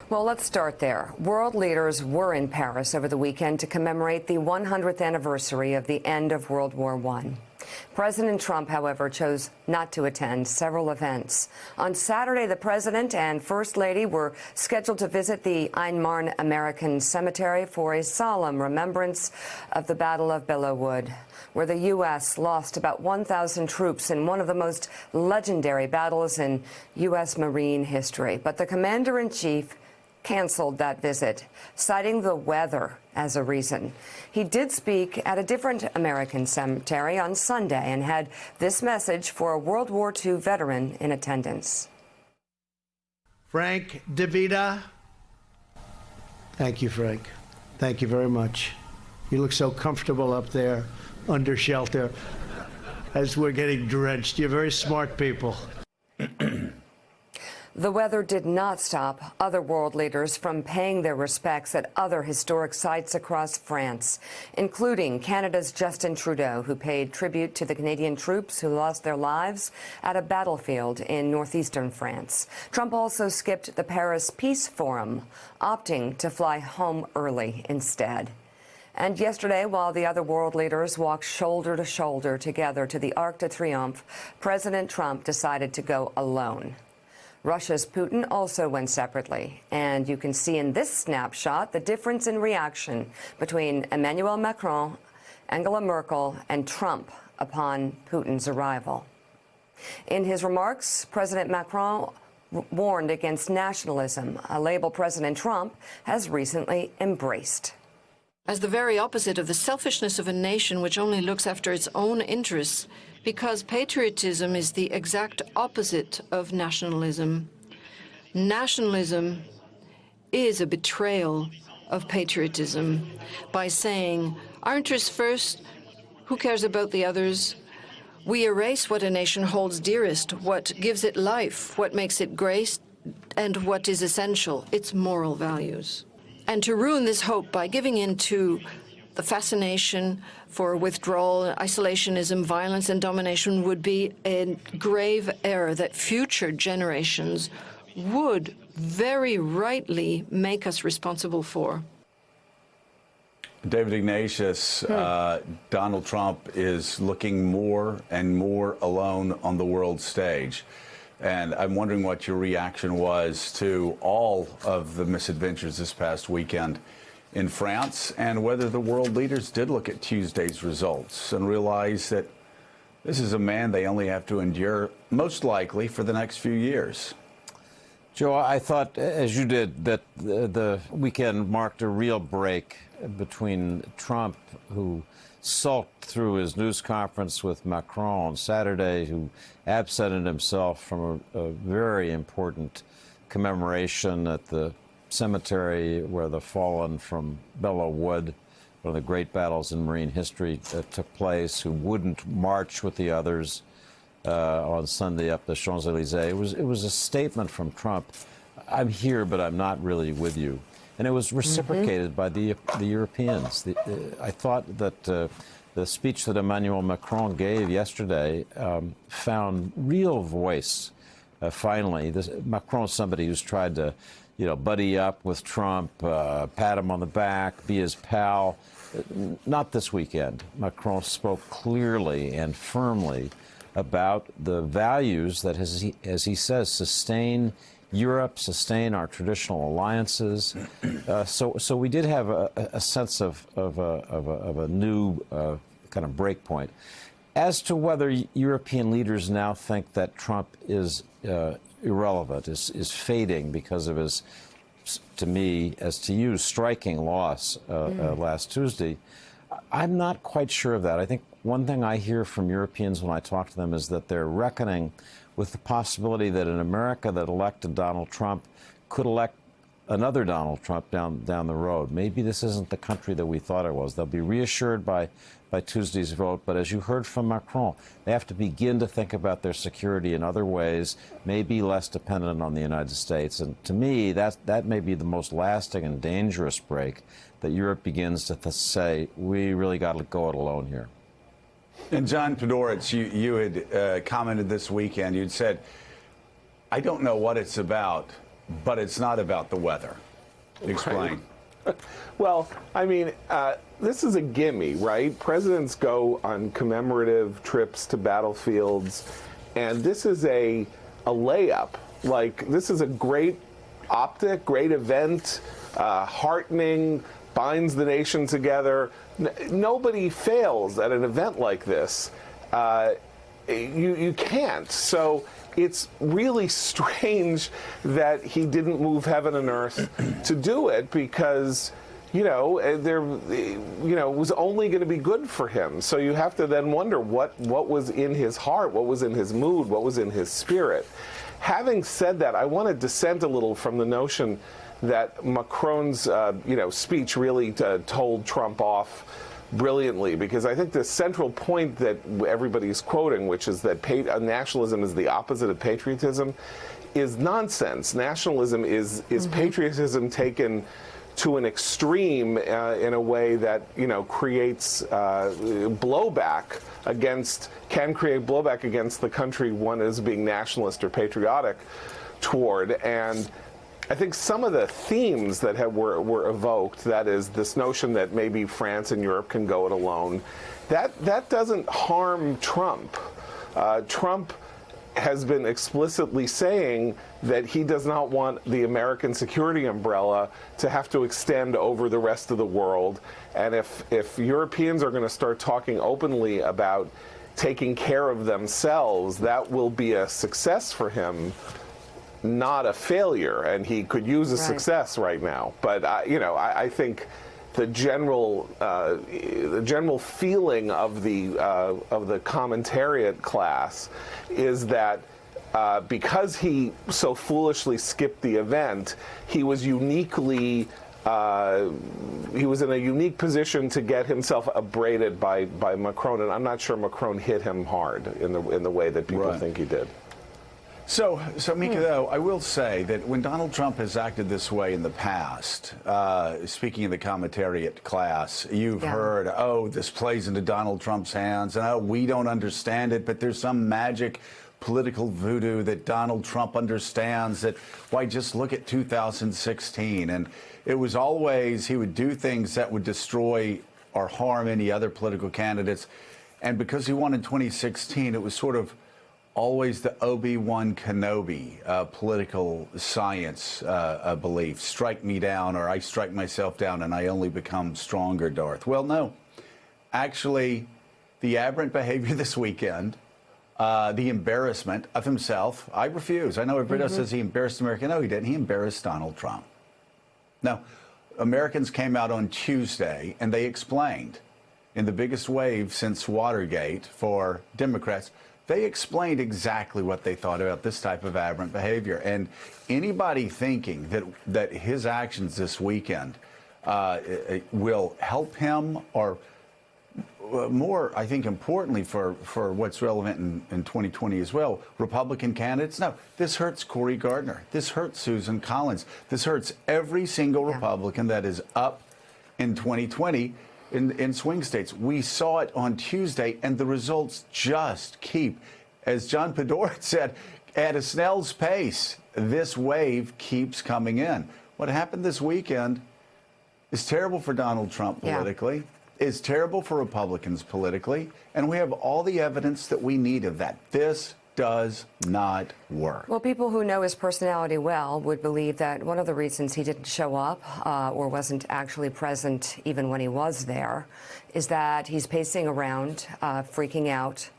Well, let's start there. World leaders were in Paris over the weekend to commemorate the 100th anniversary of the end of World War I. President Trump, however, chose not to attend several events. On Saturday, the president and First Lady were scheduled to visit the Ain Marne American Cemetery for a solemn remembrance of the Battle of Belleau Wood, where the U.S. lost about 1,000 troops in one of the most legendary battles in U.S. Marine history. But the commander-in-chief canceled that visit, citing the weather as a reason. He did speak at a different American cemetery on Sunday and had this message for a World War II veteran in attendance. Frank DeVita. Thank you, Frank. Thank you very much. You look so comfortable up there under shelter as we're getting drenched. You're very smart people. The weather did not stop other world leaders from paying their respects at other historic sites across France, including Canada's Justin Trudeau, who paid tribute to the Canadian troops who lost their lives at a battlefield in northeastern France. Trump also skipped the Paris Peace Forum, opting to fly home early instead. And yesterday, while the other world leaders walked shoulder to shoulder together to the Arc de Triomphe, President Trump decided to go alone. Russia's Putin also went separately, and you can see in this snapshot the difference in reaction between Emmanuel Macron, Angela Merkel, and Trump upon Putin's arrival. In his remarks, President Macron warned against nationalism, a label President Trump has recently embraced. As the very opposite of the selfishness of a nation which only looks after its own interests, because patriotism is the exact opposite of nationalism. Nationalism is a betrayal of patriotism by saying, our interests first, who cares about the others? We erase what a nation holds dearest, what gives it life, what makes it great, and what is essential, its moral values. And to ruin this hope by giving in to the fascination for withdrawal, isolationism, violence, and domination would be a grave error that future generations would very rightly make us responsible for. David Ignatius, Donald Trump is looking more and more alone on the world stage. And I'm wondering what your reaction was to all of the misadventures this past weekend in France, and whether the world leaders did look at Tuesday's results and realize that this is a man they only have to endure, most likely, for the next few years. Joe, I thought, as you did, that the weekend marked a real break between Trump, who sulked through his news conference with Macron on Saturday, who absented himself from a very important commemoration at the cemetery where the fallen from Belleau Wood, one of the great battles in Marine history, took place, who wouldn't march with the others on Sunday up the Champs-Élysées. It was a statement from Trump. I'm here, but I'm not really with you. And it was reciprocated by the Europeans. I thought that the speech that Emmanuel Macron gave yesterday found real voice, finally. Macron's somebody who's tried to, buddy up with Trump, pat him on the back, be his pal. Not this weekend. Macron spoke clearly and firmly about the values that, as he says, sustain Europe, sustain our traditional alliances. So we did have a sense of a new kind of break point. As to whether European leaders now think that Trump is irrelevant, is fading because of his, to me, as to you, striking loss last Tuesday, I'm not quite sure of that. I think one thing I hear from Europeans when I talk to them is that they're reckoning with the possibility that an America that elected Donald Trump could elect another Donald Trump down the road. Maybe this isn't the country that we thought it was. They'll be reassured by Tuesday's vote, but as you heard from Macron, they have to begin to think about their security in other ways, maybe less dependent on the United States. And to me, that may be the most lasting and dangerous break, that Europe begins to say, we really got to go it alone here. And John Podhoretz, you had commented this weekend, you'd said, I don't know what it's about, but it's not about the weather. Explain. Well, I mean, this is a gimme, right? Presidents go on commemorative trips to battlefields, and this is a layup. Like, this is a great optic, great event, heartening, binds the nation together. Nobody fails at an event like this. You can't. So it's really strange that he didn't move heaven and earth to do it, because it was only going to be good for him. So you have to then wonder what was in his heart, what was in his mood, what was in his spirit. Having said that, I want to dissent a little from the notion that Macron's speech really told Trump off brilliantly, because I think the central point that everybody's quoting, which is that nationalism is the opposite of patriotism, is nonsense. Nationalism is patriotism taken to an extreme in a way that creates blowback can create blowback against the country one is being nationalist or patriotic toward. And I think some of the themes that were evoked, that is this notion that maybe France and Europe can go it alone, that doesn't harm Trump. Trump has been explicitly saying that he does not want the American security umbrella to have to extend over the rest of the world. And if Europeans are going to start talking openly about taking care of themselves, that will be a success for him, not a failure. And he could use a success right now. But I think the general feeling of the commentariat class is that because he so foolishly skipped the event, he was uniquely he was in a unique position to get himself upbraided by Macron, and I'm not sure Macron hit him hard in the way that people think he did. So Mika, though, I will say that when Donald Trump has acted this way in the past, speaking of the commentariat class, you've heard, this plays into Donald Trump's hands, and we don't understand it, but there's some magic political voodoo that Donald Trump understands, that, why, just look at 2016. And it was always, he would do things that would destroy or harm any other political candidates. And because he won in 2016, it was sort of always the Obi-Wan Kenobi political science belief. Strike me down, or I strike myself down and I only become stronger, Darth. Well, no. Actually, the aberrant behavior this weekend, the embarrassment of himself, I refuse. I know everybody else says he embarrassed America. No, he didn't. He embarrassed Donald Trump. Now, Americans came out on Tuesday and they explained, in the biggest wave since Watergate for Democrats, they explained exactly what they thought about this type of aberrant behavior. And anybody thinking that his actions this weekend will help him, or more, I think, importantly for what's relevant in 2020 as well, Republican candidates, no, this hurts Cory Gardner. This hurts Susan Collins. This hurts every single Republican that is up in 2020. In swing states. We saw it on Tuesday, and the results just keep, as John Podhoretz said, at a snail's pace. This wave keeps coming in. What happened this weekend is terrible for Donald Trump politically, is terrible for Republicans politically, and we have all the evidence that we need of that. This does not work. Well, people who know his personality well would believe that one of the reasons he didn't show up or wasn't actually present even when he was there is that he's pacing around, freaking out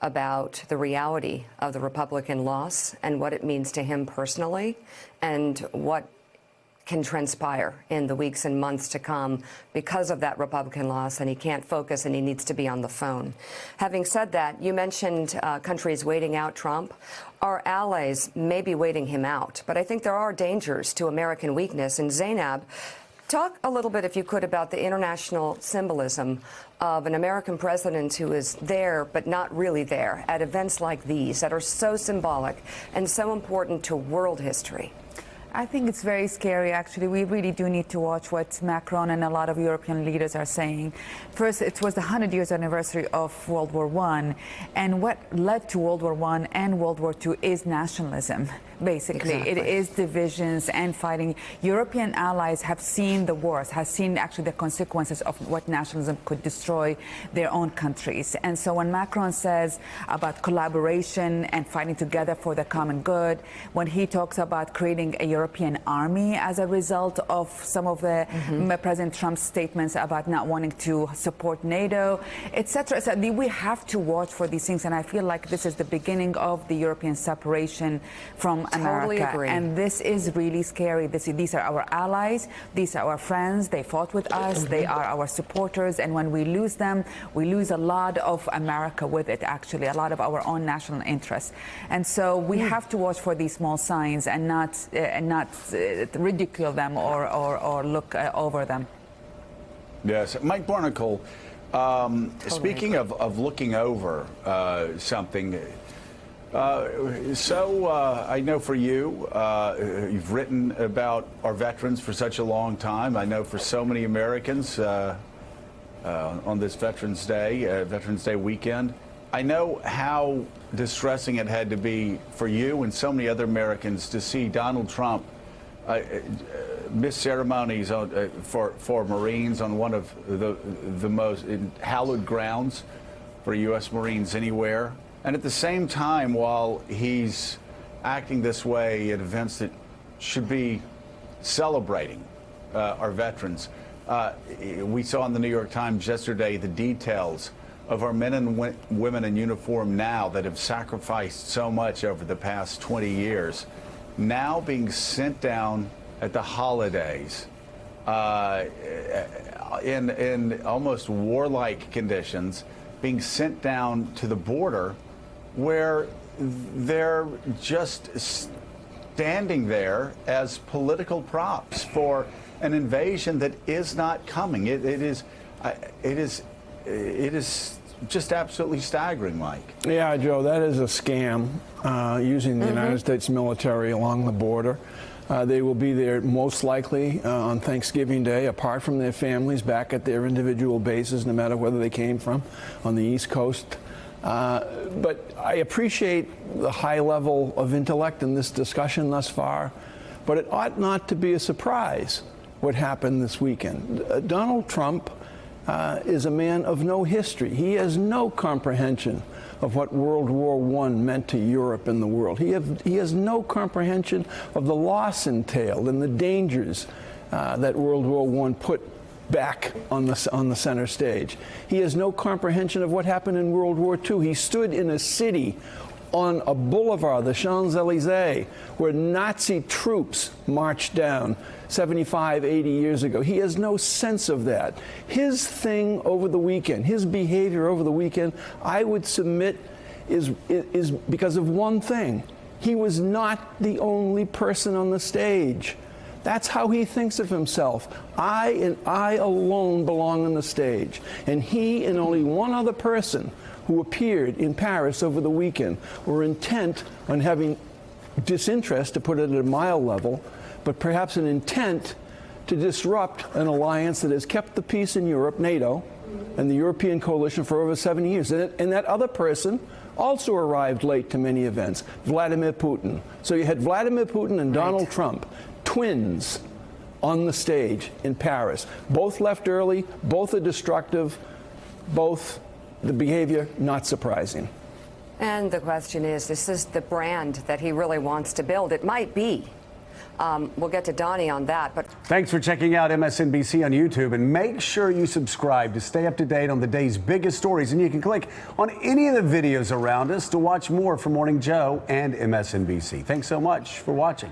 about the reality of the Republican loss and what it means to him personally and what can transpire in the weeks and months to come because of that Republican loss, and he can't focus and he needs to be on the phone. Having said that, you mentioned countries waiting out Trump. Our allies may be waiting him out, but I think there are dangers to American weakness. And Zainab, talk a little bit, if you could, about the international symbolism of an American president who is there but not really there at events like these that are so symbolic and so important to world history. I think it's very scary, actually. We really do need to watch what Macron and a lot of European leaders are saying. First, it was the 100 years anniversary of World War I, and what led to World War I and World War II is nationalism. Basically, Exactly. it is divisions and fighting. European allies have seen the wars, have seen actually the consequences of what nationalism could destroy their own countries. And so when Macron says about collaboration and fighting together for the common good, when he talks about creating a European army as a result of some of the President Trump's statements about not wanting to support NATO, etc., we have to watch for these things. And I feel like this is the beginning of the European separation from Totally America. agree. And this is really scary. These are our allies. These are our friends. They fought with us. They are our supporters. And when we lose them, we lose a lot of America with it, actually, a lot of our own national interests. And so we have to watch for these small signs and not ridicule them or look over them. Yes. Mike Barnicle, speaking of looking over something, I know for you, you've written about our veterans for such a long time. I know for so many Americans on this Veterans Day weekend, I know how distressing it had to be for you and so many other Americans to see Donald Trump miss ceremonies for Marines on one of the most hallowed grounds for U.S. Marines anywhere. And at the same time, while he's acting this way at events that should be celebrating our veterans, we saw in the New York Times yesterday the details of our men and women in uniform now that have sacrificed so much over the past 20 years, now being sent down at the holidays in almost warlike conditions, being sent down to the border where they're just standing there as political props for an invasion that is not coming. It is just absolutely staggering, Mike. Yeah, Joe, that is a scam using the United States military along the border. They will be there most likely on Thanksgiving Day, apart from their families, back at their individual bases, no matter whether they came from on the East Coast. But I appreciate the high level of intellect in this discussion thus far, but it ought not to be a surprise what happened this weekend. Donald Trump is a man of no history. He has no comprehension of what World War I meant to Europe and the world. He has no comprehension of the loss entailed and the dangers that World War I put back on the center stage. He has no comprehension of what happened in World War II. He stood in a city on a boulevard, the Champs-Élysées, where Nazi troops marched down 75, 80 years ago. He has no sense of that. His thing over the weekend, his behavior over the weekend, I would submit is because of one thing. He was not the only person on the stage. That's how he thinks of himself. I and I alone belong on the stage. And he and only one other person who appeared in Paris over the weekend were intent on having disinterest, to put it at a mild level, but perhaps an intent to disrupt an alliance that has kept the peace in Europe, NATO, and the European coalition for over 70 years. And that other person also arrived late to many events, Vladimir Putin. So you had Vladimir Putin and Donald Trump, twins, on the stage in Paris. Both left early, both are destructive, both the behavior not surprising. And the question is this the brand that he really wants to build? It might be. We'll get to Donnie on that. But thanks for checking out MSNBC on YouTube, and make sure you subscribe to stay up to date on the day's biggest stories. And you can click on any of the videos around us to watch more from Morning Joe and MSNBC. Thanks so much for watching.